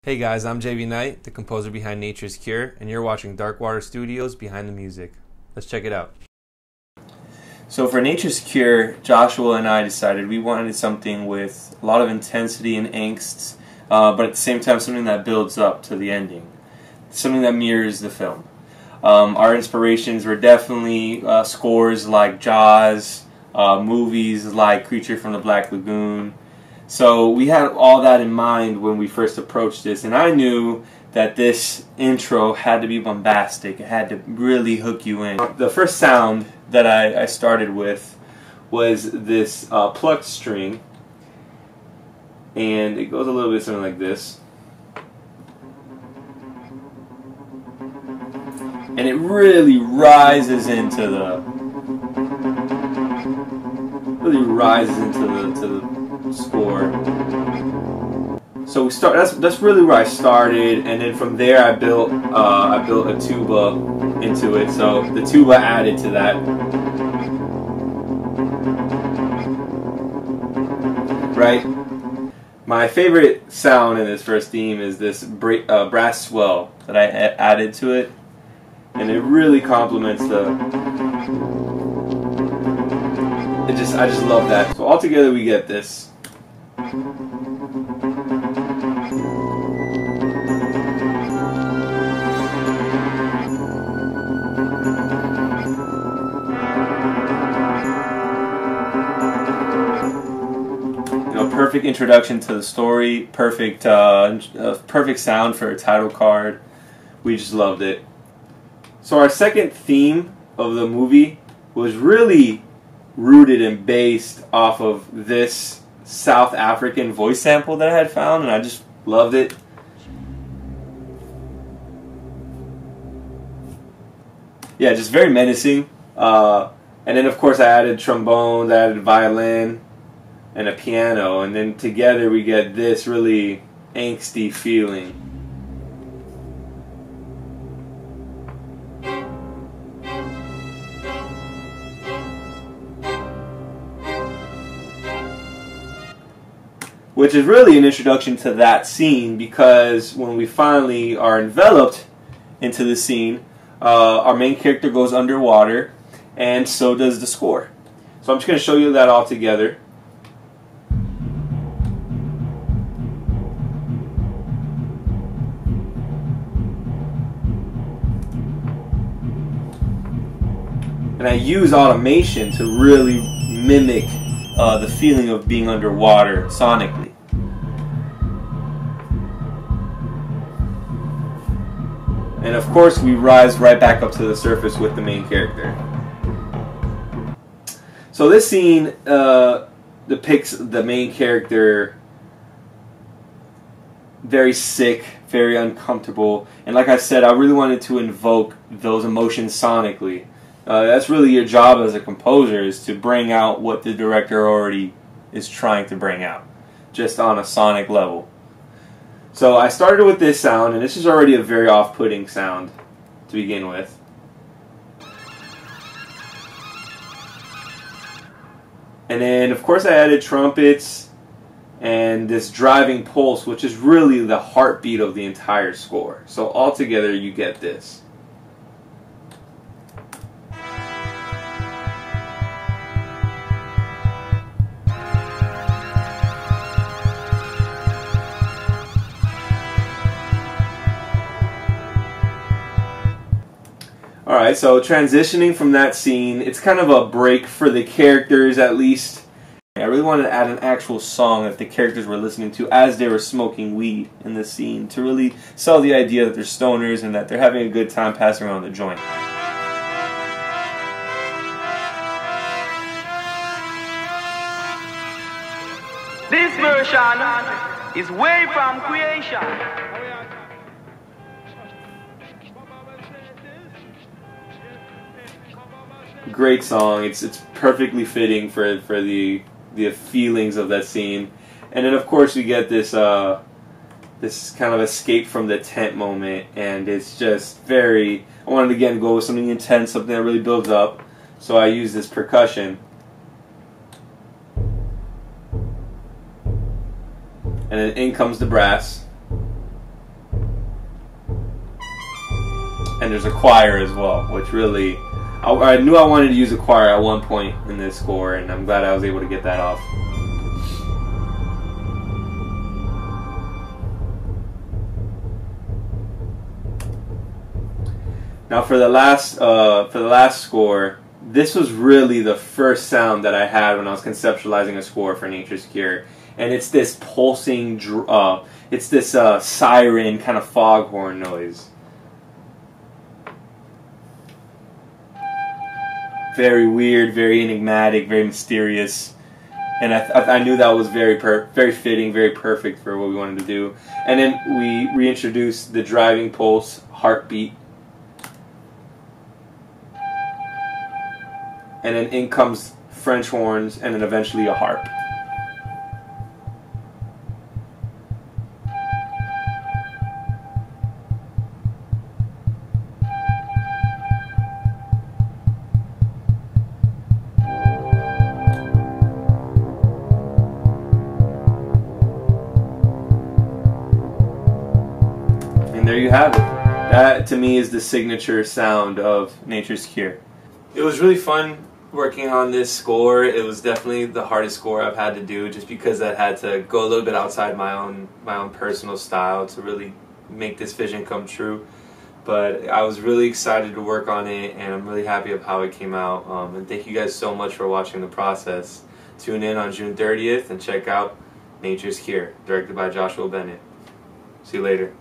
Hey guys, I'm JV Knight, the composer behind Nature's Cure, and you're watching Darkwater Studios Behind the Music. Let's check it out. So for Nature's Cure, Joshua and I decided we wanted something with a lot of intensity and angst, but at the same time something that builds up to the ending. Something that mirrors the film. Our inspirations were definitely scores like Jaws, movies like Creature from the Black Lagoon. So we had all that in mind when we first approached this, and I knew that this intro had to be bombastic. It had to really hook you in. The first sound that I started with was this plucked string, and it goes a little bit something like this. And it really rises into the score. So we start. That's really where I started, and then from there I built a tuba into it. So the tuba added to that. Right. My favorite sound in this first theme is this brass swell that I added to it, and it really complements I just love that. So all together we get this. Perfect introduction to the story, perfect sound for a title card. We just loved it. So our second theme of the movie was really rooted and based off of this South African voice sample that I had found, and I just loved it. Yeah, just very menacing. And then of course I added trombones, I added violin, and a piano, and then together we get this really angsty feeling. Which is really an introduction to that scene, because when we finally are enveloped into the scene, our main character goes underwater, and so does the score. So I'm just going to show you that all together. And I use automation to really mimic the feeling of being underwater sonically. And of course we rise right back up to the surface with the main character. So this scene depicts the main character very sick, very uncomfortable, and like I said, I really wanted to invoke those emotions sonically. That's really your job as a composer, is to bring out what the director already is trying to bring out, just on a sonic level. So I started with this sound, and this is already a very off-putting sound to begin with. And then of course I added trumpets and this driving pulse, which is really the heartbeat of the entire score. So all together you get this. Alright, so transitioning from that scene, it's kind of a break for the characters at least. I really wanted to add an actual song that the characters were listening to as they were smoking weed in the scene, to really sell the idea that they're stoners and that they're having a good time passing around the joint. This version is way from creation. Great song. It's perfectly fitting for the feelings of that scene, and then of course we get this this kind of escape from the tent moment, and it's just very. I wanted to again go with something intense, something that really builds up, so I use this percussion, and then in comes the brass. and there's a choir as well, which really, I knew I wanted to use a choir at one point in this score, and I'm glad I was able to get that off. Now for the last score, this was really the first sound that I had when I was conceptualizing a score for Nature's Cure, and it's this pulsing, it's this siren kind of foghorn noise. Very weird, very enigmatic, very mysterious, and I knew that was very fitting, very perfect for what we wanted to do. And then we reintroduced the driving pulse heartbeat. And then in comes French horns, and then eventually a harp. And there you have it. That to me is the signature sound of Nature's Cure. It was really fun working on this score. It was definitely the hardest score I've had to do, just because I had to go a little bit outside my own personal style to really make this vision come true. But I was really excited to work on it, and I'm really happy of how it came out. And thank you guys so much for watching the process. Tune in on June 30th and check out Nature's Cure, directed by Joshua Bennett. See you later.